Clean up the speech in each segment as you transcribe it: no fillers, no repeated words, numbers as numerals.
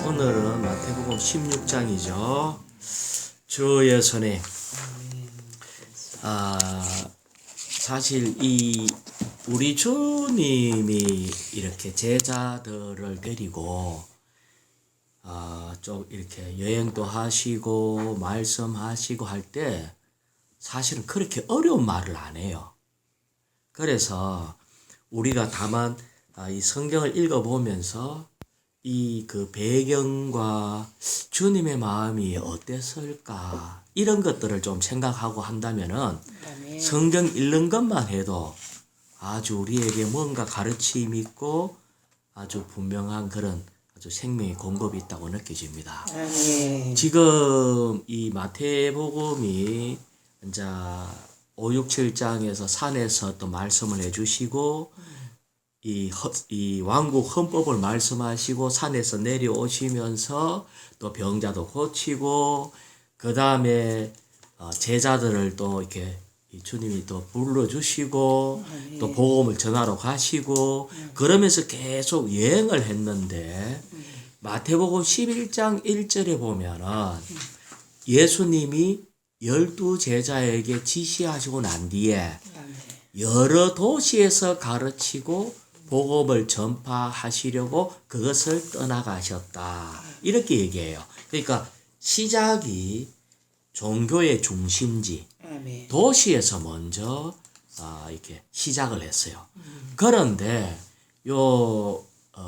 오늘은 마태복음 16장이죠. 주의 손에 사실 이 우리 주님이 이렇게 제자들을 데리고 좀 이렇게 여행도 하시고 말씀하시고 할 때 사실은 그렇게 어려운 말을 안 해요. 그래서 우리가 다만 이 성경을 읽어보면서 이 그 배경과 주님의 마음이 어땠을까 이런 것들을 좀 생각하고 한다면은 성경 읽는 것만 해도 아주 우리에게 뭔가 가르침이 있고 아주 분명한 그런 아주 생명의 공급이 있다고 느껴집니다. 지금 이 마태복음이 이제 5, 6, 7장에서 산에서 또 말씀을 해주시고 이 왕국 헌법을 말씀하시고 산에서 내려오시면서 또 병자도 고치고 그 다음에 제자들을 또 이렇게 주님이 또 불러주시고 또 복음을 전하러 가시고 그러면서 계속 여행을 했는데 마태복음 11장 1절에 보면은 예수님이 12 제자에게 지시하시고 난 뒤에 여러 도시에서 가르치고 복음을 전파하시려고 그것을 떠나가셨다. 이렇게 얘기해요. 그러니까 시작이 종교의 중심지 도시에서 먼저 이렇게 시작을 했어요. 그런데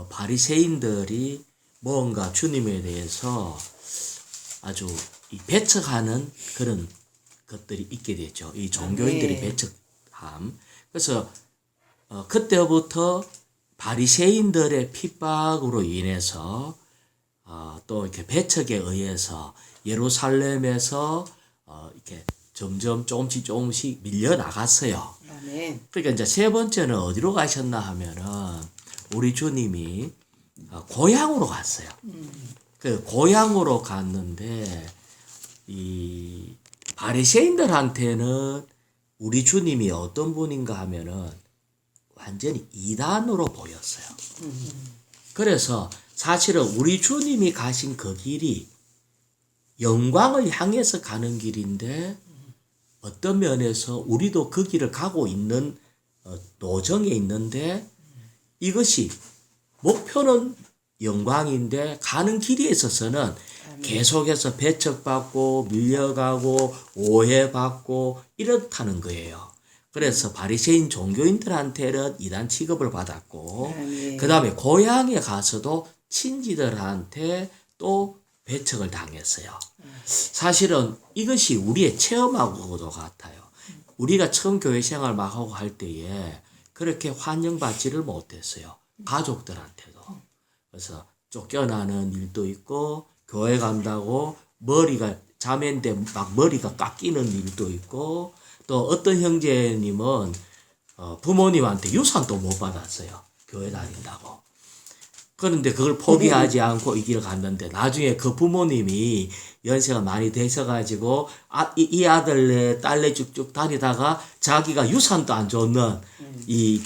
바리새인들이 뭔가 주님에 대해서 아주 배척하는 그런 것들이 있게 됐죠. 이 종교인들이 배척함. 그래서 그때부터 바리새인들의 핍박으로 인해서 또 이렇게 배척에 의해서 예루살렘에서 이렇게 점점 조금씩 밀려 나갔어요. 그러니까 이제 세 번째는 어디로 가셨나 하면은 우리 주님이 고향으로 갔어요. 그 고향으로 갔는데 이 바리새인들한테는 우리 주님이 어떤 분인가 하면은 완전히 이단으로 보였어요. 그래서 사실은 우리 주님이 가신 그 길이 영광을 향해서 가는 길인데 어떤 면에서 우리도 그 길을 가고 있는 도정에 있는데 이것이 목표는 영광인데 가는 길에 있어서는 계속해서 배척받고 밀려가고 오해받고 이렇다는 거예요. 그래서 바리새인 종교인들한테는 이단 취급을 받았고 그 다음에 고향에 가서도 친지들한테 또 배척을 당했어요. 사실은 이것이 우리의 체험하고도 같아요. 우리가 처음 교회 생활 막 하고 할 때에 그렇게 환영받지를 못했어요. 가족들한테도. 그래서 쫓겨나는 일도 있고 교회 간다고 머리가 자매인데 막 머리가 깎이는 일도 있고 또 어떤 형제님은 부모님한테 유산도 못 받았어요. 교회 다닌다고. 그런데 그걸 포기하지 않고 이 길을 갔는데 나중에 그 부모님이 연세가 많이 되셔가지고 이 아들네 딸네 쭉쭉 다니다가 자기가 유산도 안 줬는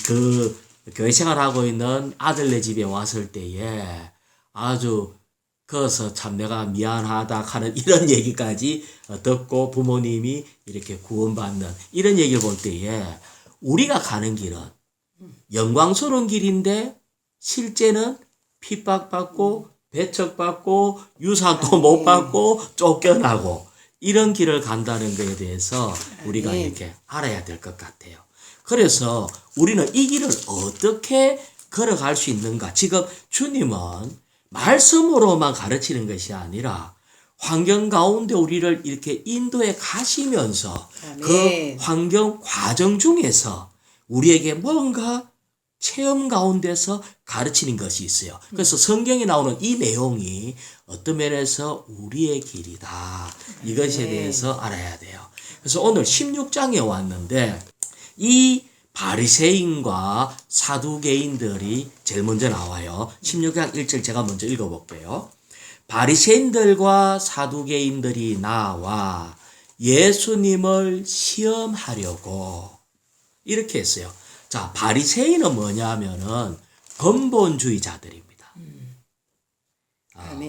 그 교회 생활하고 있는 아들네 집에 왔을 때에 아주 그래서 참 내가 미안하다 하는 이런 얘기까지 듣고 부모님이 이렇게 구원받는 이런 얘기를 볼 때에 우리가 가는 길은 영광스러운 길인데 실제는 핍박받고 배척받고 유산도 못 받고 쫓겨나고 이런 길을 간다는 것에 대해서 우리가 이렇게 알아야 될 것 같아요. 그래서 우리는 이 길을 어떻게 걸어갈 수 있는가? 지금 주님은 말씀으로만 가르치는 것이 아니라 환경 가운데 우리를 이렇게 인도해 가시면서 그 환경 과정 중에서 우리에게 뭔가 체험 가운데서 가르치는 것이 있어요. 그래서 성경에 나오는 이 내용이 어떤 면에서 우리의 길이다. 이것에 대해서 알아야 돼요. 그래서 오늘 16장에 왔는데 이 바리새인과 사두개인들이 제일 먼저 나와요. 16장 1절 제가 먼저 읽어볼게요. 바리새인들과 사두개인들이 나와 예수님을 시험하려고 이렇게 했어요. 자, 바리새인은 뭐냐면은 근본주의자들입니다.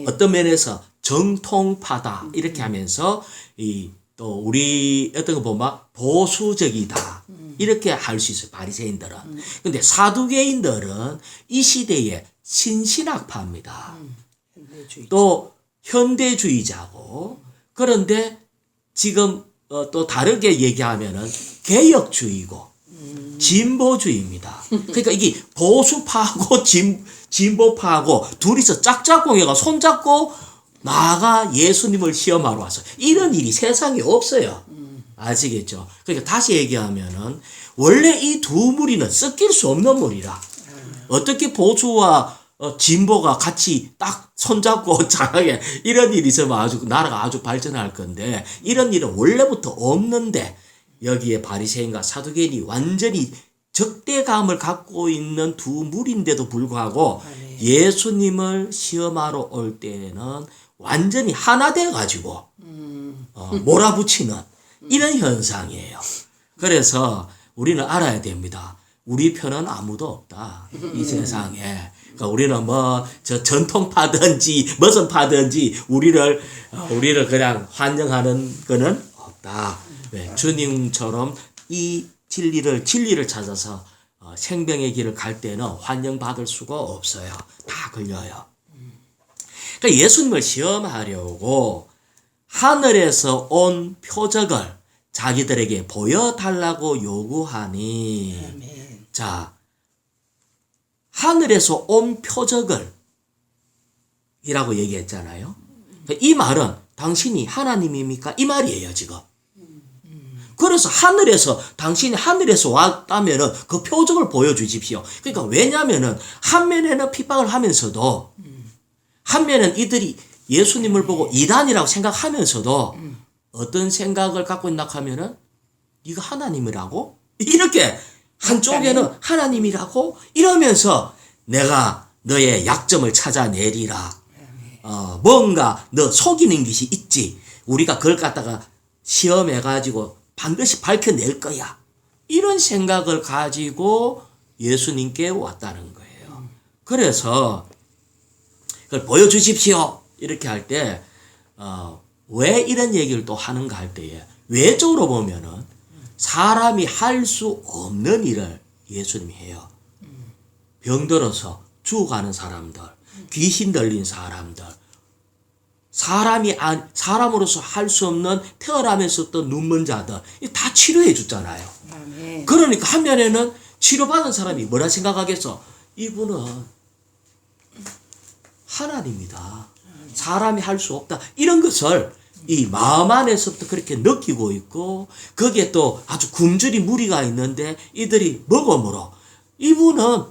어떤 면에서 정통파다 이렇게 하면서 또 우리 어떤 거 보면 보수적이다 이렇게 할 수 있어요. 바리새인들은. 근데 사두개인들은 이 시대의 신신학파입니다. 또 현대주의자고. 그런데 지금 또 다르게 얘기하면은 개혁주의고 진보주의입니다. 그러니까 이게 보수파하고 진보파하고 둘이서 짝짝꿍이가 손잡고 나아가 예수님을 시험하러 왔어요. 이런 일이 세상에 없어요. 아시겠죠? 그러니까 다시 얘기하면은 원래 이 두 무리는 섞일 수 없는 무리라. 어떻게 보수와 진보가 같이 딱 손잡고 잘하게 이런 일이 있으면 아주 나라가 아주 발전할 건데 이런 일은 원래부터 없는데 여기에 바리새인과 사두개인이 완전히 적대감을 갖고 있는 두 무리인데도 불구하고 예수님을 시험하러 올 때는 완전히 하나 돼 가지고 몰아붙이는 이런 현상이에요. 그래서 우리는 알아야 됩니다. 우리 편은 아무도 없다. 이 세상에. 그러니까 우리는 뭐 저 전통파든지 무슨 파든지 우리를 그냥 환영하는 거는 없다. 왜? 주님처럼 이 진리를 찾아서 생명의 길을 갈 때는 환영받을 수가 없어요. 다 걸려요. 그러니까 예수님을 시험하려고 하늘에서 온 표적을 자기들에게 보여달라고 요구하니 자 하늘에서 온 표적을 이라고 얘기했잖아요. 이 말은 당신이 하나님입니까? 이 말이에요 지금. 그래서 당신이 하늘에서 왔다면은 그 표적을 보여주십시오. 그러니까 왜냐면은 한 면에는 핍박을 하면서도 한 면은 이들이 예수님을 보고 이단이라고 생각하면서도 어떤 생각을 갖고 있나 하면은 네가 하나님이라고? 이렇게 한쪽에는 하나님이라고 이러면서 내가 너의 약점을 찾아내리라. 뭔가 너 속이는 것이 있지. 우리가 그걸 갖다가 시험해가지고 반드시 밝혀낼 거야. 이런 생각을 가지고 예수님께 왔다는 거예요. 그래서 그걸 보여주십시오. 이렇게 할 때, 왜 이런 얘기를 또 하는가 할 때에 외적으로 보면은 사람이 할 수 없는 일을 예수님이 해요. 병들어서 죽어가는 사람들, 귀신 들린 사람들, 사람으로서 할 수 없는 태어나면서 또 눈먼 자들, 다 치료해 줬잖아요. 그러니까 한 면에는 치료받은 사람이 뭐라 생각하겠어? 이분은 하나님이다. 사람이 할 수 없다. 이런 것을 이 마음 안에서부터 그렇게 느끼고 있고, 거기에 또 아주 굶주린 무리가 있는데 이들이 먹음으로 이분은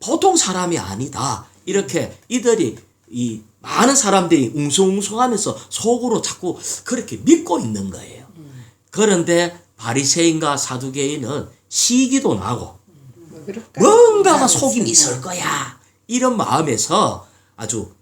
보통 사람이 아니다. 이렇게 이들이 이 많은 사람들이 웅성웅성하면서 속으로 자꾸 그렇게 믿고 있는 거예요. 그런데 바리새인과 사두개인은 시기도 나고 뭔가가 속임이 있을 거야. 이런 마음에서 아주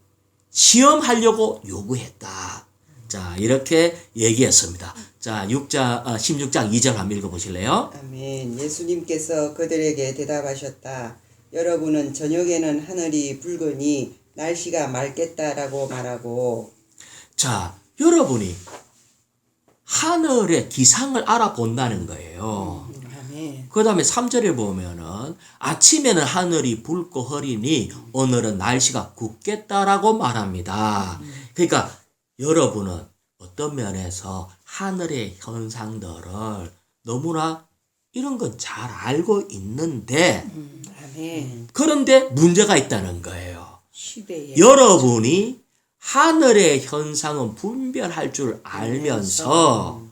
시험하려고 요구했다. 자, 이렇게 얘기했습니다. 자, 16장 2절 한번 읽어보실래요? 아멘. 예수님께서 그들에게 대답하셨다. 여러분은 저녁에는 하늘이 붉으니 날씨가 맑겠다라고 말하고. 자, 여러분이 하늘의 기상을 알아본다는 거예요. 그 다음에 3절에 보면은 아침에는 하늘이 붉고 흐리니 오늘은 날씨가 굽겠다라고 말합니다. 그러니까 여러분은 어떤 면에서 하늘의 현상들을 너무나 이런 건 잘 알고 있는데 그런데 문제가 있다는 거예요. 여러분이 하늘의 현상은 분별할 줄 알면서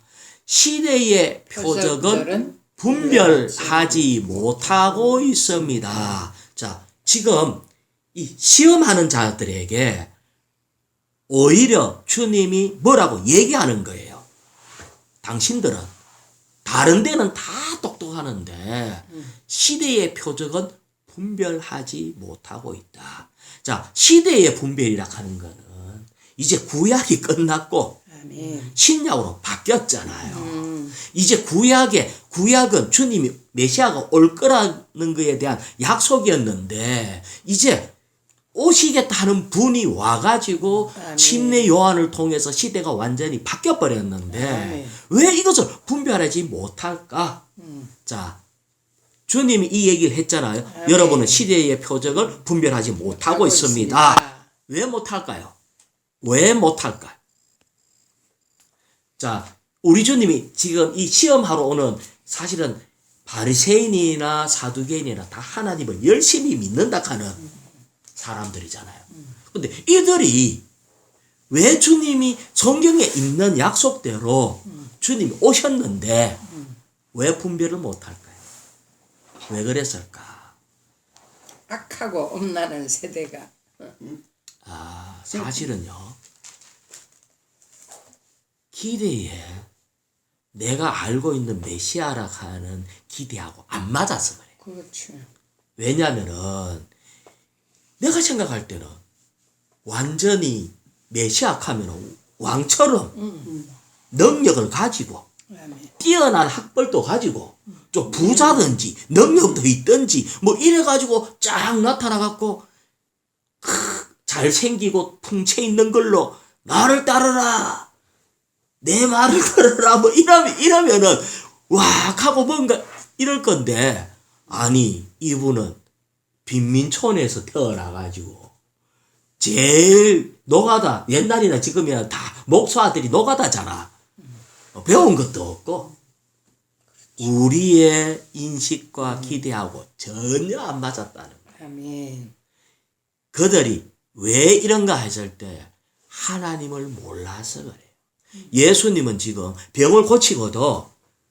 시대의 표적은 분별하지 못하고 있습니다. 자, 지금 이 시험하는 자들에게 오히려 주님이 뭐라고 얘기하는 거예요. 당신들은 다른 데는 다 똑똑하는데 시대의 표적은 분별하지 못하고 있다. 자, 시대의 분별이라 하는 거는 이제 구약이 끝났고 신약으로 바뀌었잖아요. 이제 구약은 주님이 메시아가 올 거라는 것에 대한 약속이었는데 이제 오시겠다는 분이 와가지고 아멘. 침례 요한을 통해서 시대가 완전히 바뀌어 버렸는데 아멘. 왜 이것을 분별하지 못할까? 자, 주님이 이 얘기를 했잖아요. 아멘. 여러분은 시대의 표적을 분별하지 못하고 있습니다. 왜 못할까요? 왜 못할까요? 자, 우리 주님이 지금 이 시험하러 오는 사실은 바리새인이나 사두개인이나 다 하나님을 열심히 믿는다 하는 사람들이잖아요. 근데 이들이 왜 주님이 성경에 있는 약속대로 주님이 오셨는데 왜 분별을 못할까요? 왜 그랬을까? 악하고 엄나는 세대가 아, 사실은요. 기대에 내가 알고 있는 메시아라 하는 기대하고 안 맞아서 그래. 그렇죠. 왜냐면은 내가 생각할 때는 완전히 메시아 하면은 왕처럼 능력을 가지고 아멘. 뛰어난 학벌도 가지고 좀 부자든지 능력도 있든지 뭐 이래가지고 쫙 나타나갖고 잘생기고 풍채 있는 걸로 나를 따르라 내 말을 들으라 뭐 이러면은 와 하고 뭔가 이럴 건데 아니 이분은 빈민촌에서 태어나가지고 제일 노가다 옛날이나 지금이나 다 목사 아들이 노가다잖아. 배운 것도 없고 우리의 인식과 기대하고 전혀 안 맞았다는 거야. 아멘. 그들이 왜 이런가 했을 때 하나님을 몰라서 그래요. 예수님은 지금 병을 고치고도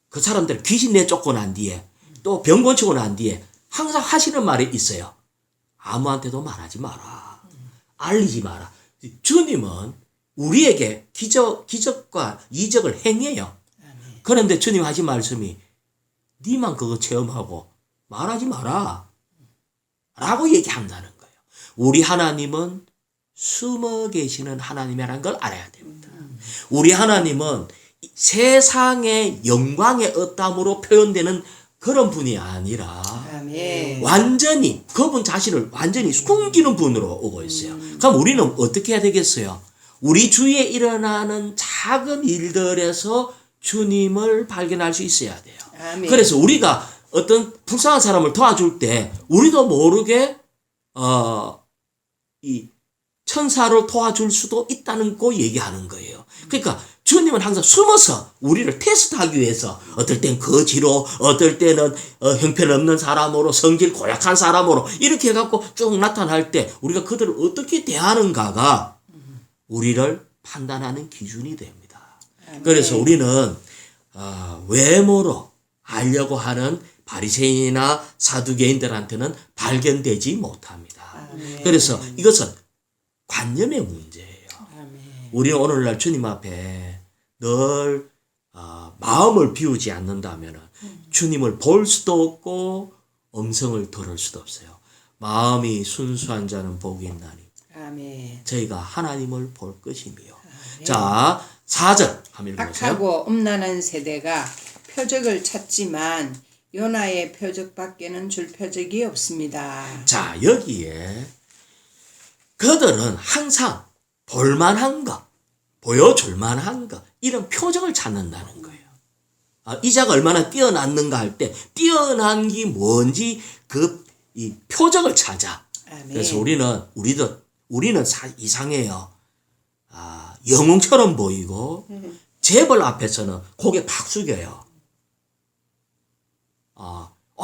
그 사람들 귀신 내쫓고 난 뒤에 또 병 고치고 난 뒤에 항상 하시는 말이 있어요. 아무한테도 말하지 마라. 알리지 마라. 주님은 우리에게 기적과 이적을 행해요. 그런데 주님 하신 말씀이 니만 그거 체험하고 말하지 마라. 라고 얘기한다는 거예요. 우리 하나님은 숨어 계시는 하나님이라는 걸 알아야 됩니다. 우리 하나님은 세상의 영광의 어담으로 표현되는 그런 분이 아니라 아멘. 완전히 그분 자신을 완전히 숨기는 분으로 오고 있어요. 그럼 우리는 어떻게 해야 되겠어요? 우리 주위에 일어나는 작은 일들에서 주님을 발견할 수 있어야 돼요. 아멘. 그래서 우리가 어떤 불쌍한 사람을 도와줄 때 우리도 모르게 이 천사를 도와줄 수도 있다는 거 얘기하는 거예요. 그러니까 주님은 항상 숨어서 우리를 테스트하기 위해서 어떨 땐 거지로 어떨 때는 형편없는 사람으로 성질 고약한 사람으로 이렇게 해갖고 쭉 나타날 때 우리가 그들을 어떻게 대하는가가 우리를 판단하는 기준이 됩니다. 그래서 우리는 외모로 알려고 하는 바리새인이나 사두개인들한테는 발견되지 못합니다. 그래서 이것은 관념의 문제예요. 아멘. 우리는 오늘날 주님 앞에 늘 마음을 비우지 않는다면 주님을 볼 수도 없고 음성을 들을 수도 없어요. 마음이 순수한 자는 복이 있나니 아멘. 저희가 하나님을 볼 것이며. 자, 4절 한번 읽어보세요. 악하고 음란한 세대가 표적을 찾지만 요나의 표적밖에는 줄 표적이 없습니다. 자, 여기에 그들은 항상 볼만한 거, 보여줄만한 거, 이런 표적을 찾는다는 거예요. 이 자가 얼마나 뛰어났는가 할 때 뛰어난 게 뭔지 이 표적을 찾아. 아멘. 그래서 우리는 이상해요. 영웅처럼 보이고 재벌 앞에서는 고개 팍 숙여요.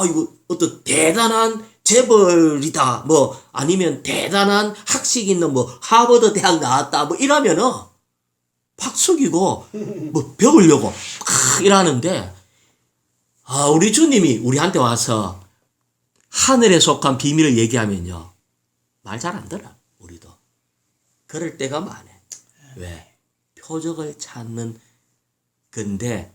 이거 어떤 대단한 재벌이다. 뭐 아니면 대단한 학식 있는 뭐 하버드 대학 나왔다. 뭐 이러면은 팍 숙이고 뭐 배우려고 이러는데 우리 주님이 우리한테 와서 하늘에 속한 비밀을 얘기하면요. 말 잘 안 들어. 우리도. 그럴 때가 많아. 왜? 표적을 찾는 건데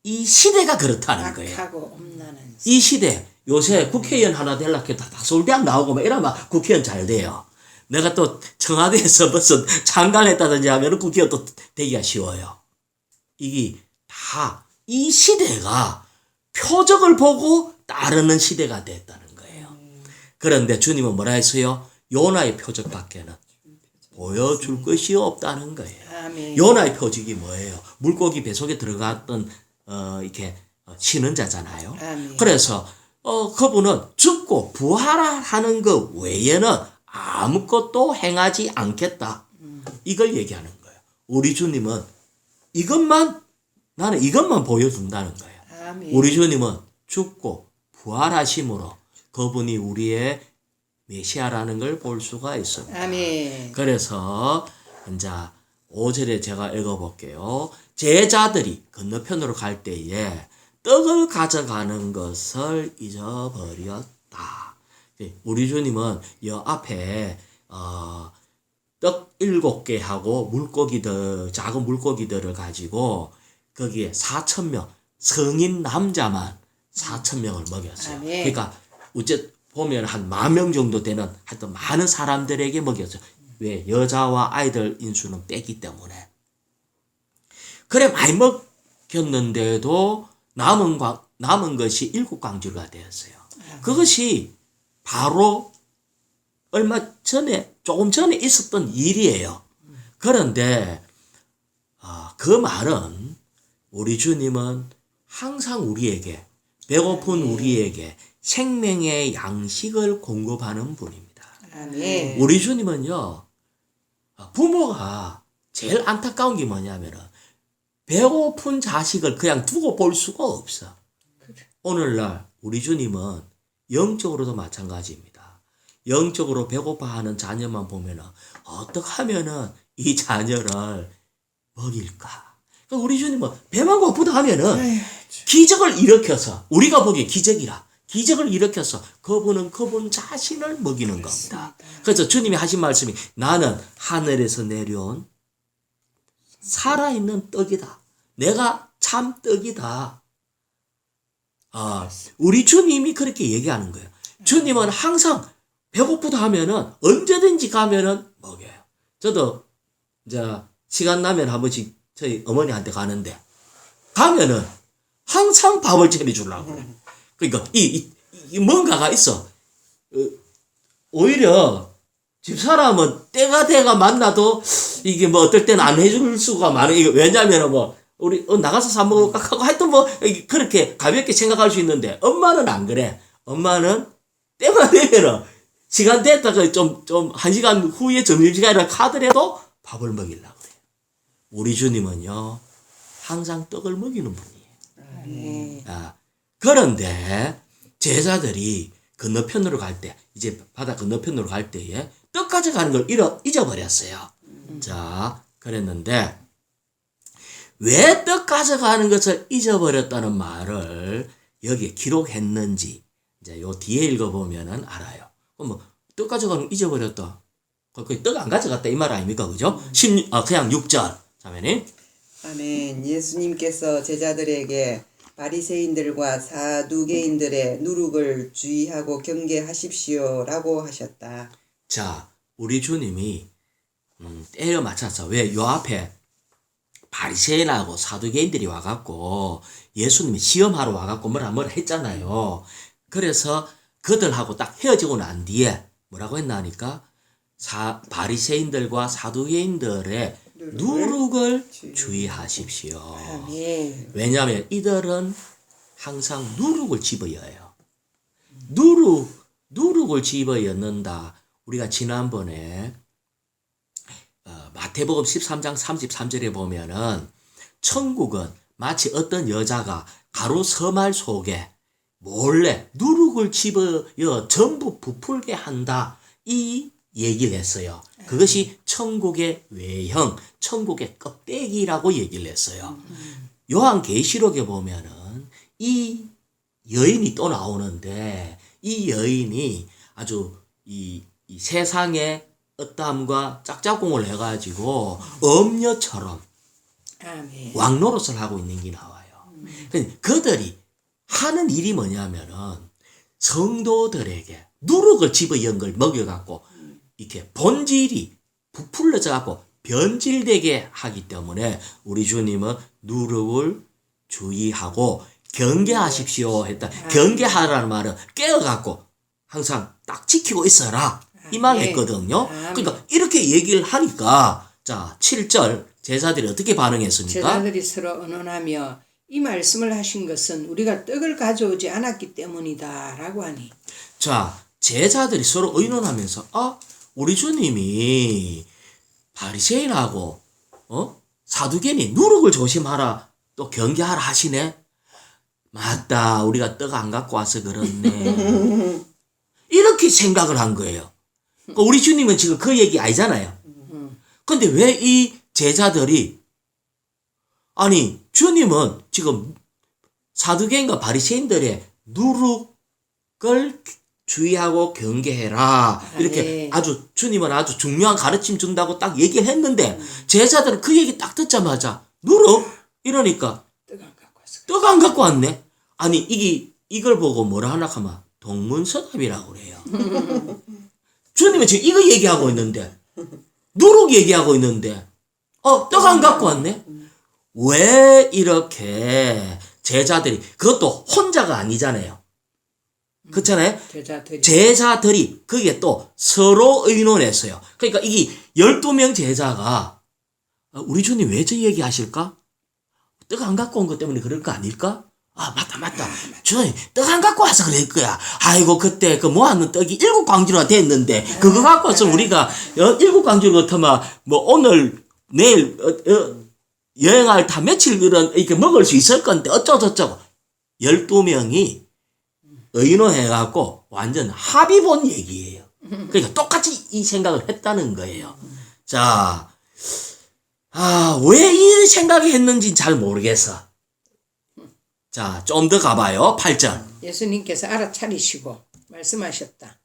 이 시대가 그렇다는 거예요. 악하고 음란한 이 시대 요새 국회의원 하나 되려고 해도 다 서울대학 나오고 막 이러면 국회의원 잘 돼요. 내가 또 청와대에서 무슨 장관했다든지 하면 국회의원 또 되기가 쉬워요. 이게 다 이 시대가 표적을 보고 따르는 시대가 됐다는 거예요. 그런데 주님은 뭐라 했어요? 요나의 표적밖에는 보여줄 것이 없다는 거예요. 아멘. 요나의 표적이 뭐예요? 물고기 뱃속에 들어갔던 이렇게 쉬는 자잖아요. 아멘. 그래서 그분은 죽고 부활하는 것 외에는 아무것도 행하지 않겠다. 이걸 얘기하는 거예요. 우리 주님은 나는 이것만 보여준다는 거예요. 아멘. 우리 주님은 죽고 부활하심으로 그분이 우리의 메시아라는 걸 볼 수가 있습니다. 아멘. 그래서 이제 5절에 제가 읽어볼게요. 제자들이 건너편으로 갈 때에 떡을 가져가는 것을 잊어버렸다. 우리 주님은 이 앞에 떡 7개 하고 작은 물고기들을 가지고 거기에 4,000명, 성인 남자만 4,000명을 먹였어요. 아멘. 그러니까 보면 한 10,000명 정도 되는 하여튼 많은 사람들에게 먹였어요. 왜? 여자와 아이들 인수는 뺐기 때문에. 그래 많이 먹였는데도 남은 것이 7광주가 되었어요. 그것이 바로 조금 전에 있었던 일이에요. 그런데 그 말은 우리 주님은 항상 우리에게 배고픈 우리에게 생명의 양식을 공급하는 분입니다. 아멘. 우리 주님은요, 부모가 제일 안타까운 게 뭐냐면은 배고픈 자식을 그냥 두고 볼 수가 없어. 오늘날 우리 주님은 영적으로도 마찬가지입니다. 영적으로 배고파하는 자녀만 보면은 어떻게 하면은 이 자녀를 먹일까? 그러니까 우리 주님은 배만 고프다 하면은 기적을 일으켜서 우리가 보기에 기적을 일으켜서 그분은 그분 자신을 먹이는 겁니다. 그래서 주님이 하신 말씀이 나는 하늘에서 내려온 살아있는 떡이다. 내가 참 떡이다. 우리 주님이 그렇게 얘기하는 거예요. 주님은 항상 배고프다 하면은 언제든지 가면은 먹여요. 저도 이제 시간 나면 한 번씩 저희 어머니한테 가는데 가면은 항상 밥을 차려주려고 그래. 그러니까 이 뭔가가 있어. 오히려 집사람은 때가 돼가 만나도 이게 뭐 어떨 때는 안 해줄 수가 많아요. 이게 왜냐면은 뭐 우리 나가서 사 먹을까 하고 하여튼 뭐 그렇게 가볍게 생각할 수 있는데 엄마는 안 그래. 엄마는 때가 되면은 시간 됐다가 좀 1시간 후에 점심시간이라 하더라도 밥을 먹이려고 그래요. 우리 주님은요 항상 떡을 먹이는 분이에요. 그런데 제자들이 건너편으로 갈 때, 이제 바다 건너편으로 갈 때에 떡 가져가는 걸 잊어버렸어요. 자, 그랬는데 왜 떡 가져가는 것을 잊어버렸다는 말을 여기에 기록했는지 이제 요 뒤에 읽어보면은 알아요. 그럼 떡 가져가는 걸 잊어버렸다. 떡 안 가져갔다 이 말 아닙니까? 그죠? 그냥 6절. 자매님. 아멘. 예수님께서 제자들에게 바리새인들과 사두개인들의 누룩을 주의하고 경계하십시오라고 하셨다. 자, 우리 주님이 때려 맞춰서 왜 요 앞에 바리새인하고 사두개인들이 와갖고 예수님이 시험하러 와갖고 뭐라 했잖아요. 그래서 그들하고 딱 헤어지고 난 뒤에 뭐라고 했나 하니까 바리새인들과 사두개인들의 누룩을 주의하십시오. 아멘. 왜냐하면 이들은 항상 누룩을 집어여요. 누룩을 집어였는다. 우리가 지난번에 마태복음 13장 33절에 보면은 천국은 마치 어떤 여자가 가루 서말 속에 몰래 누룩을 집어여 전부 부풀게 한다. 이 얘기를 했어요. 그것이 천국의 외형, 천국의 껍데기라고 얘기를 했어요. 요한계시록에 보면은 이 여인이 또 나오는데 이 여인이 아주 이 세상의 어떠함과 짝짝꿍을 해가지고 엄녀처럼 아멘. 왕노릇을 하고 있는 게 나와요. 그들이 하는 일이 뭐냐면은 성도들에게 누룩을 집어연 걸 먹여갖고 이렇게 본질이 부풀려져 갖고 변질되게 하기 때문에 우리 주님은 누룩을 주의하고 경계하십시오 했다. 경계하라는 말은 깨어갖고 항상 딱 지키고 있어라. 이 말 했거든요. 그러니까 이렇게 얘기를 하니까 자 7절 제자들이 어떻게 반응했습니까? 제자들이 서로 언언하며 이 말씀을 하신 것은 우리가 떡을 가져오지 않았기 때문이다라고 하니. 자 제자들이 서로 의논하면서 우리 주님이 바리새인하고 사두개니 누룩을 조심하라 또 경계하라 하시네. 맞다, 우리가 떡 안 갖고 와서 그렇네. 이렇게 생각을 한 거예요. 그러니까 우리 주님은 지금 그 얘기 아니잖아요. 근데 왜 이 제자들이 아니 주님은 지금 사두개인과 바리새인들의 누룩을 주의하고 경계해라 이렇게 네. 아주 주님은 아주 중요한 가르침 준다고 딱 얘기를 했는데 제자들은 그 얘기 딱 듣자마자 누룩 이러니까 떡 안 갖고 왔어. 떡 안 갖고 왔네. 아니 이걸 보고 뭐라 하나 하면 동문서답이라고 그래요. 주님은 지금 이거 얘기하고 있는데 누룩 얘기하고 있는데 떡 안 갖고 왔네. 왜 이렇게 제자들이 그것도 혼자가 아니잖아요. 그렇잖아요. 제자들이 그게 또 서로 의논했어요. 그러니까 이게 12명 제자가 우리 주님 왜 저 얘기 하실까? 떡 안 갖고 온 것 때문에 그럴 거 아닐까? 맞다. 주님, 떡 안 갖고 와서 그럴 거야. 아이고, 그때 그 모았는 떡이 7광주나 됐는데, 그거 갖고 왔으면 우리가 7광주 같으면, 오늘, 내일, 여행할 다 며칠 이렇게 먹을 수 있을 건데, 어쩌고저쩌고. 12명이 의논해갖고 완전 합의 본 얘기예요. 그러니까 똑같이 이 생각을 했다는 거예요. 자, 왜 이 생각을 했는지 잘 모르겠어. 자, 좀 더 가봐요. 8절. 예수님께서 알아차리시고 말씀하셨다.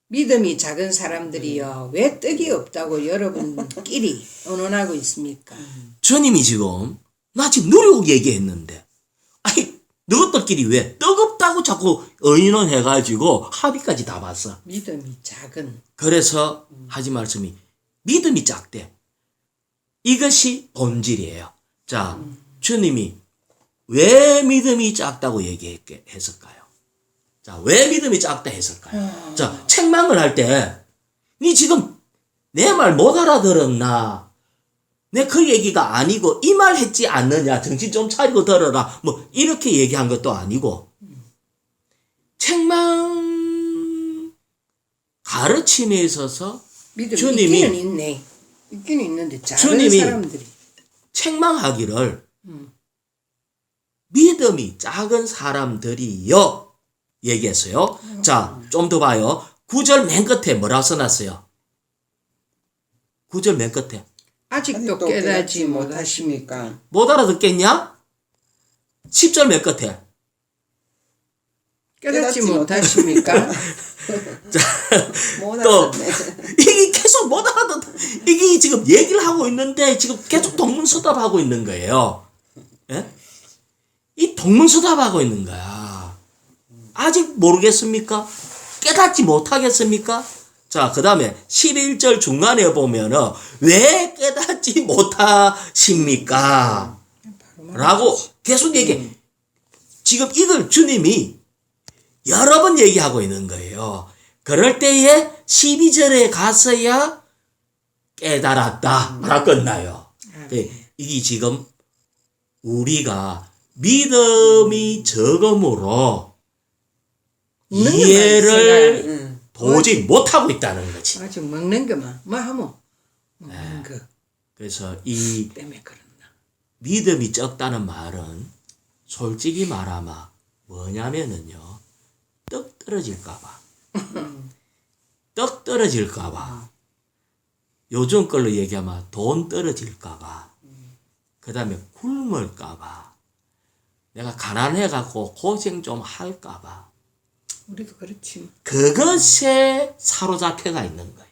믿음이 작은 사람들이여 왜 떡이 없다고 여러분끼리 언론하고 있습니까? 주님이 지금 나 지금 누룩 얘기했는데 아니 너희들끼리 왜 떡 없다고 자꾸 의논해가지고 합의까지 다 봤어. 믿음이 작은. 그래서 하지 말씀이 믿음이 작대. 이것이 본질이에요. 자, 주님이 왜 믿음이 작다고 얘기했을까요? 자, 왜 믿음이 작다 했을까요? 자, 책망을 할 때, 니 지금 내 말 못 알아들었나? 내 그 얘기가 아니고 이 말 했지 않느냐? 정신 좀 차리고 들어라. 이렇게 얘기한 것도 아니고, 책망 가르침에 있어서 주님이 있기는 있는데 작은 주님이 사람들이 책망하기를 믿음이 작은 사람들이요 얘기했어요. 자, 좀 더 봐요. 9절 맨 끝에 뭐라고 써놨어요? 9절 맨 끝에 아직도 깨닫지 못하십니까? 못 알아듣겠냐? 10절 맨 끝에 깨닫지 못하십니까? 또 이게 계속 못 알아듣. 이게 지금 얘기를 하고 있는데 지금 계속 동문서답하고 있는 거예요. 예? 이 동문서답하고 있는 거야. 아직 모르겠습니까? 깨닫지 못하겠습니까? 자, 그 다음에 11절 중간에 보면은 왜 깨닫지 못하십니까? 라고 계속 얘기해. 지금 이걸 주님이 여러 번 얘기하고 있는 거예요. 그럴 때에 12절에 가서야 깨달았다. 라 끝나요. 이게 지금 우리가 믿음이 적음으로 이해를 도저히 못하고 있다는 거지. 아직 먹는 거만 뭐 하면 먹는 거 그래서 이 때문에 그런다. 믿음이 적다는 말은 솔직히 말하면 뭐냐면은요. 떡 떨어질까봐. 떡 떨어질까봐. 요즘 걸로 얘기하면 돈 떨어질까봐. 그 다음에 굶을까봐. 내가 가난해갖고 고생 좀 할까봐. 우리도 그렇지. 그것에 사로잡혀가 있는 거예요.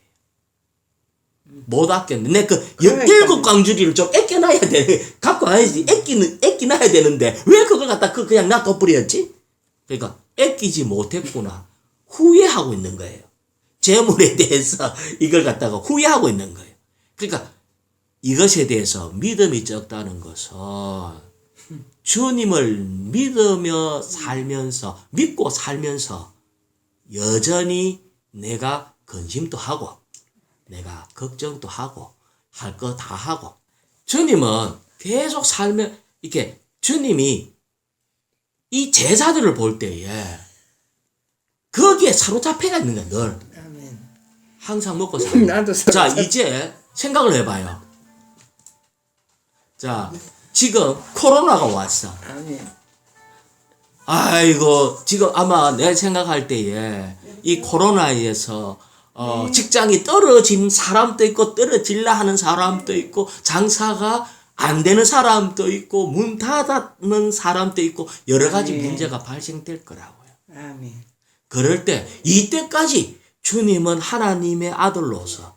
못 아꼈네. 내 그 17광주리를 좀 아껴놔야 돼. 갖고 와야지. 아끼놔야 되는데 왜 그걸 갖다 그냥 놔둬버렸지? 그러니까 아끼지 못했구나. 후회하고 있는 거예요. 재물에 대해서 이걸 갖다가 후회하고 있는 거예요. 그러니까 이것에 대해서 믿음이 적다는 것은 주님을 믿고 살면서 여전히 내가 근심도 하고 내가 걱정도 하고 할 거 다 하고 주님은 계속 살면 이렇게 주님이 이 제자들을 볼 때에 거기에 사로잡혀가 있는 거야 늘. 아멘. 항상 먹고 살고. 나도 자 이제 생각을 해봐요. 자 지금 코로나가 왔어. 아멘. 아이고 지금 아마 내가 생각할 때에 이 코로나에서 직장이 떨어진 사람도 있고 떨어질라 하는 사람도 있고 장사가 안 되는 사람도 있고 문 닫는 사람도 있고 여러 가지 아멘. 문제가 발생될 거라고요. 아멘. 그럴 때 이때까지 주님은 하나님의 아들로서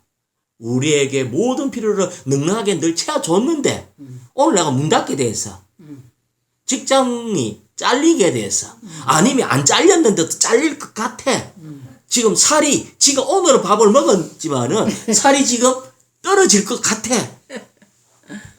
우리에게 모든 필요를 넉넉하게 늘 채워줬는데 오늘 내가 문 닫게 돼서 직장이 잘리게 돼서 아니면 안 잘렸는데도 잘릴 것 같아. 지금 살이 지금 오늘은 밥을 먹었지만은 살이 지금 떨어질 것 같아.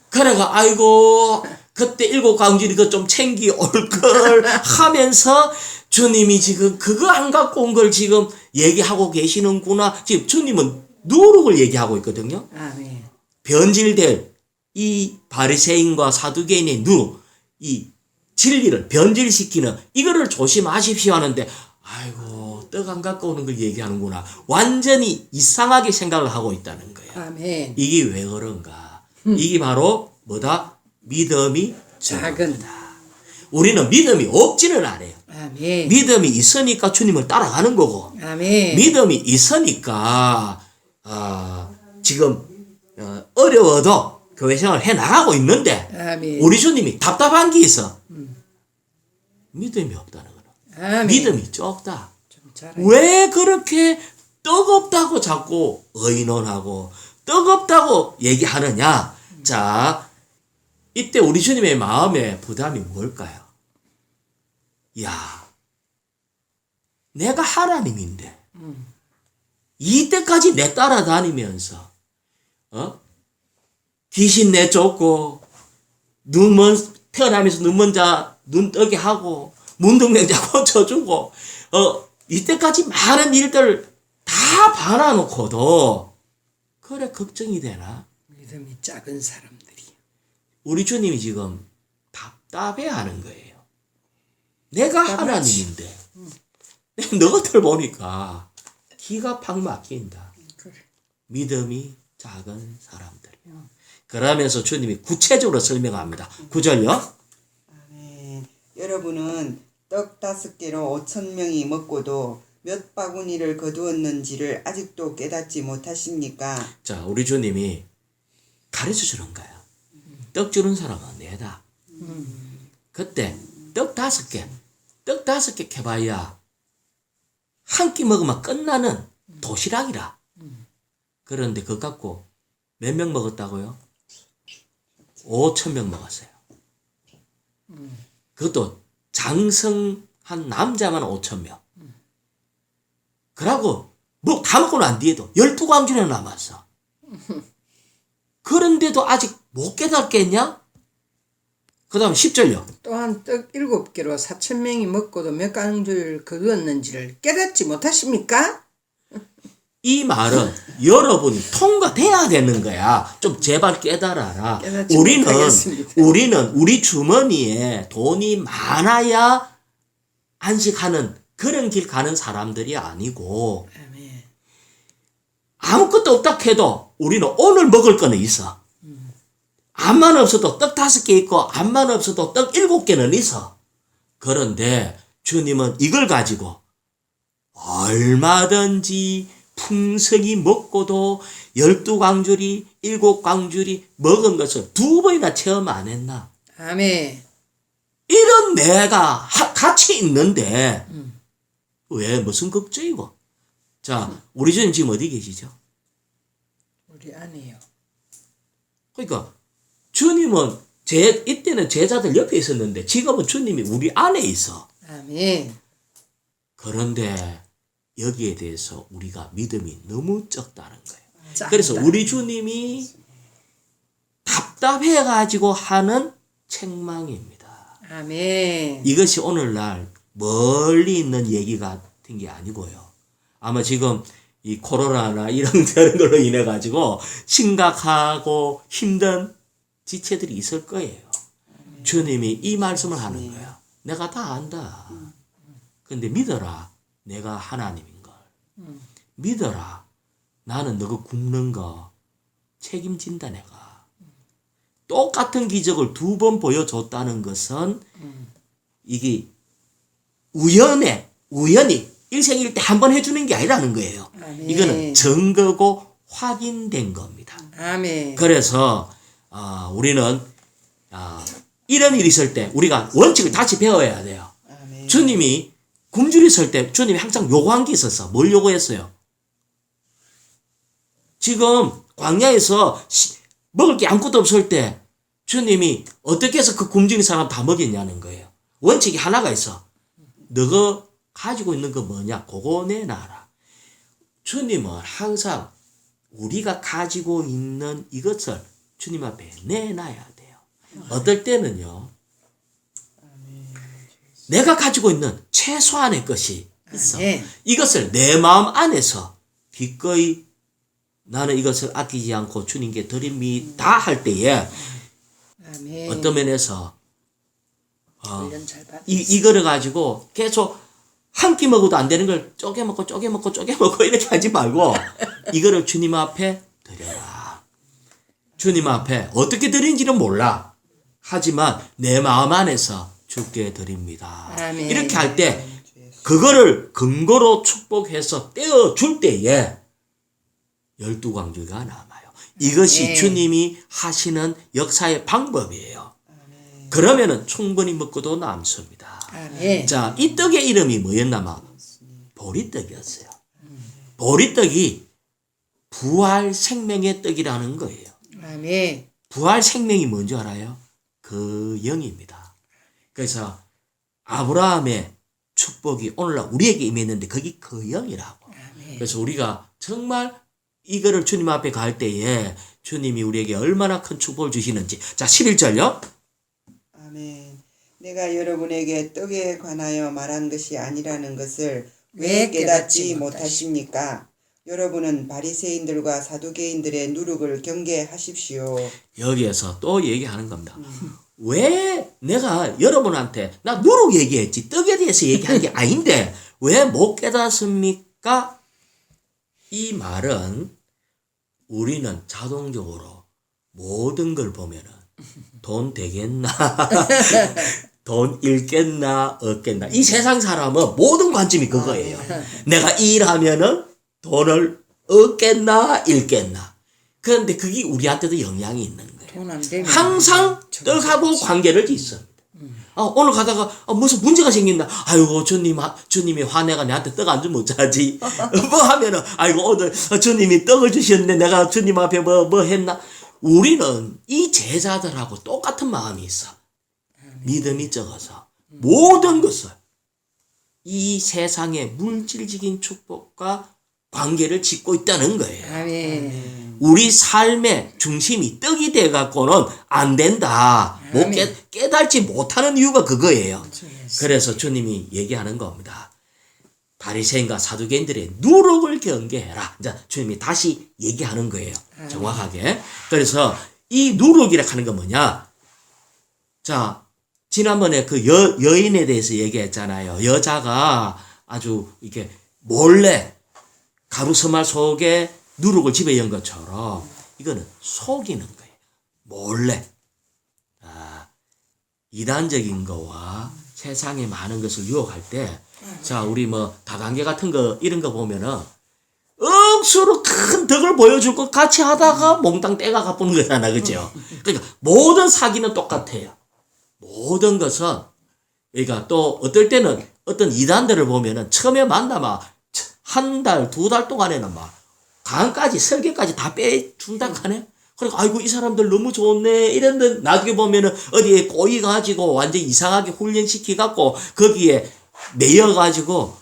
그래가 아이고 그때 일곱 광주리 그거 좀 챙기 올 걸 하면서 주님이 지금 그거 안 갖고 온 걸 지금 얘기하고 계시는구나. 지금 주님은 누룩을 얘기하고 있거든요. 아멘. 변질될 이 바리새인과 사두개인의 누룩, 이 진리를 변질시키는 이거를 조심하십시오 하는데 아이고 떡 안 갖고 오는 걸 얘기하는구나. 완전히 이상하게 생각을 하고 있다는 거예요. 아멘. 이게 왜 그런가? 이게 바로 뭐다? 믿음이 작은. 적다. 우리는 믿음이 없지는 않아요. 아멘. 믿음이 있으니까 주님을 따라가는 거고 아멘. 믿음이 있으니까 지금 어려워도 교회 생활을 해나가고 있는데 아멘. 우리 주님이 답답한 게 있어. 믿음이 없다는 거는. 아멘. 믿음이 적다. 좀 잘해. 왜 그렇게 뜨겁다고 자꾸 의논하고 뜨겁다고 얘기하느냐? 자, 이때 우리 주님의 마음의 부담이 뭘까요? 야, 내가 하나님인데 이때까지 내 따라다니면서 귀신 내쫓고 태어나면서 눈먼 자 눈 뜨게 하고 문둥병자 고쳐주고 이때까지 많은 일들 다 봐놔놓고도 그래 걱정이 되나? 믿음이 작은 사람들이. 우리 주님이 지금 답답해하는 거예요. 내가 하나님인데 너희들 보니까 기가 팍 막힌다. 그래. 믿음이 작은 사람들이요. 그러면서 주님이 구체적으로 설명합니다. 9절요. 아멘. 여러분은 떡 5개로 5,000명이 먹고도 몇 바구니를 거두었는지를 아직도 깨닫지 못하십니까? 자, 우리 주님이 가르쳐 주는 거야. 떡 주는 사람은 내다. 그때 떡 5개, 떡 5개 캐봐야 한 끼 먹으면 끝나는 도시락이라. 그런데 그거 갖고 몇 명 먹었다고요? 5,000명 먹었어요. 그것도 장성한 남자만 5,000명. 그러고 뭐 다 먹고 난 뒤에도 12광주나 남았어. 그런데도 아직 못 깨닫겠냐? 그 다음 10절요. 또한 떡 7개로 4,000명이 먹고도 몇 강주를 거두었는지를 깨닫지 못하십니까? 이 말은 여러분이 통과돼야 되는 거야. 좀 제발 깨달아라. 깨닫지 못하겠습니다. 우리는 우리 주머니에 돈이 많아야 안식하는 그런 길 가는 사람들이 아니고 아멘. 아무것도 없다 해도 우리는 오늘 먹을 거는 있어. 암만 없어도 떡 5개 있고 암만 없어도 떡 7개는 있어. 그런데 주님은 이걸 가지고 얼마든지 풍성히 먹고도 12광주리 7광주리 먹은 것을 2번이나 체험 안 했나? 아멘. 이런 내가 같이 있는데 왜 무슨 걱정이고? 자, 우리 주님 지금 어디 계시죠? 우리 안에요. 그러니까 주님은 이때는 제자들 옆에 있었는데 지금은 주님이 우리 안에 있어. 아멘. 그런데 여기에 대해서 우리가 믿음이 너무 적다는 거예요. 작다. 그래서 우리 주님이 답답해가지고 하는 책망입니다. 아멘. 이것이 오늘날 멀리 있는 얘기 같은 게 아니고요. 아마 지금 이 코로나나 이런 저런 걸로 인해 가지고 심각하고 힘든 지체들이 있을 거예요. 주님이 이 말씀을 하는 거예요. 내가 다 안다. 근데 믿어라. 내가 하나님인 걸. 믿어라. 나는 너가 굶는 거 책임진다 내가. 똑같은 기적을 2번 보여줬다는 것은 이게 우연히 일생일 때 한 번 해주는 게 아니라는 거예요. 아멘. 이거는 증거고 확인된 겁니다. 아멘. 그래서 우리는 이런 일이 있을 때 우리가 원칙을 다시 배워야 돼요. 아멘. 주님이 굶주려 있을 때 주님이 항상 요구한 게 있었어. 뭘 요구했어요? 지금 광야에서 먹을 게 아무것도 없을 때 주님이 어떻게 해서 그 굶주린 사람 다 먹였냐는 거예요. 원칙이 하나가 있어. 너가 가지고 있는 거 뭐냐? 그거 내놔라. 주님은 항상 우리가 가지고 있는 이것을 주님 앞에 내놔야 돼요. 어떨 때는요. 내가 가지고 있는 최소한의 것이 있어. 아멘. 이것을 내 마음 안에서 기꺼이 나는 이것을 아끼지 않고 주님께 드립니다 할 때에 아멘. 어떤 면에서 훈련 잘 받. 이거를 가지고 계속 한 끼 먹어도 안 되는 걸 쪼개 먹고 이렇게 하지 말고 이거를 주님 앞에 드려라. 주님 앞에 어떻게 드린지는 몰라. 하지만 내 마음 안에서 주께 드립니다. 아멘. 이렇게 할 때 그거를 근거로 축복해서 떼어줄 때에 12광주가 남아요. 이것이 아멘. 주님이 하시는 역사의 방법이에요. 그러면은 충분히 먹고도 남습니다. 아멘. 자, 이 떡의 이름이 뭐였나마? 보리떡이었어요. 보리떡이 부활 생명의 떡이라는 거예요. 아멘. 부활 생명이 뭔지 알아요? 그 영입니다. 그래서 아브라함의 축복이 오늘날 우리에게 임했는데 거기 그 영이라고. 그래서 우리가 정말 이거를 주님 앞에 갈 때에 주님이 우리에게 얼마나 큰 축복을 주시는지. 자, 11절요. 아멘. 내가 여러분에게 떡에 관하여 말한 것이 아니라는 것을 왜 왜 깨닫지 못하십니까? 여러분은 바리새인들과 사두개인들의 누룩을 경계하십시오. 여기에서 또 얘기하는 겁니다. 왜 내가 여러분한테 나 누룩 얘기했지 떡에 대해서 얘기한 게 아닌데 왜 못 깨닫습니까? 이 말은 우리는 자동적으로 모든 걸 보면은 돈 되겠나 돈 잃겠나 얻겠나 이 세상 사람은 모든 관점이 그거예요. 내가 일하면은 돈을 얻겠나 잃겠나. 그런데 그게 우리한테도 영향이 있는 거예요. 돈 안 되면 항상 떡하고 관계를 짓습니다. 오늘 가다가 무슨 문제가 생긴다. 아이고 주님이 화내가 내한테 떡 안 주면 어쩌지? 뭐 하면은 아이고 오늘 주님이 떡을 주셨는데 내가 주님 앞에 뭐 했나? 우리는 이 제자들하고 똑같은 마음이 있어. 믿음이 적어서 모든 것을 이 세상의 물질적인 축복과 관계를 짓고 있다는 거예요. 아멘. 우리 삶의 중심이 떡이 돼갖고는 안 된다. 못 깨달지 못하는 이유가 그거예요. 그래서 주님이 얘기하는 겁니다. 바리새인과 사두개인들의 누룩을 경계해라. 이제 주님이 다시 얘기하는 거예요. 정확하게. 그래서 이 누룩이라 하는 건 뭐냐? 자, 지난번에 그 여인에 대해서 얘기했잖아요. 여자가 아주 이렇게 몰래 가루서말 속에 누룩을 집어연 것처럼 이거는 속이는 거예요. 몰래. 이단적인 거와 세상의 많은 것을 유혹할 때, 자, 우리 뭐 다단계 같은 거 이런 거 보면은 억수로 큰 덕을 보여줄 것 같이 하다가 몽땅 떼가 가보는 거잖아, 그죠? 그러니까 모든 사기는 똑같아요. 모든 것은 그러니까 또 어떨 때는 어떤 이단들을 보면은 처음에 만나면 한 달, 2달 동안에는 막 강까지 설계까지 다 빼준다 하네. 그러니까 아이고 이 사람들 너무 좋네 이랬는데 나중에 보면은 어디에 꼬이 가지고 완전 이상하게 훈련시키 갖고 거기에 매여 가지고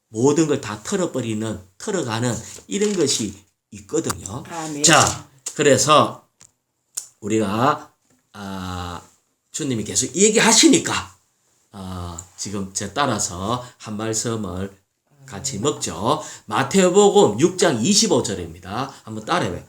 모든 걸 다 털어가는 이런 것이 있거든요. 아멘. 자, 그래서 우리가 주님이 계속 얘기하시니까 지금 제 따라서 한 말씀을 같이 먹죠. 마태복음 6장 25절입니다. 한번 따라해봐요.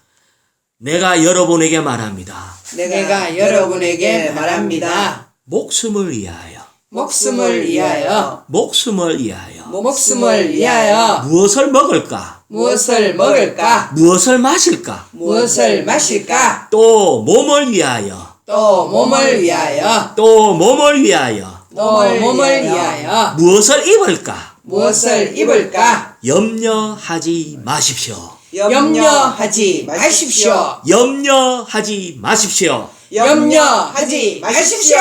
내가 여러분에게 말합니다. 내가 여러분에게 말합니다. 목숨을 위하여. 목숨을 위하여. 목숨을 위하여. 목숨을 위하여. 무엇을 먹을까? 무엇을 먹을까? 무엇을 마실까? 무엇을 마실까? 또 몸을 위하여. 또 몸을 위하여. 또 몸을 위하여. 또 몸을 위하여. 무엇을 입을까? 무엇을 입을까? 염려하지 마십시오. 염려하지 마십시오. 염려하지 마십시오. 염려하지 마십시오.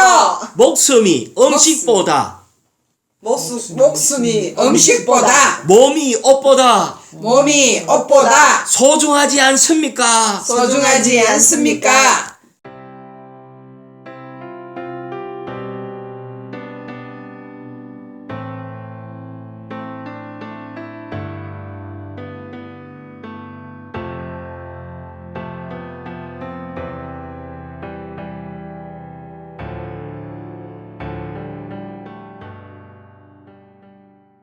목숨이 음식보다 목숨이 음식보다 몸이 옷보다 몸이 옷보다 소중하지 않습니까? 소중하지 않습니까?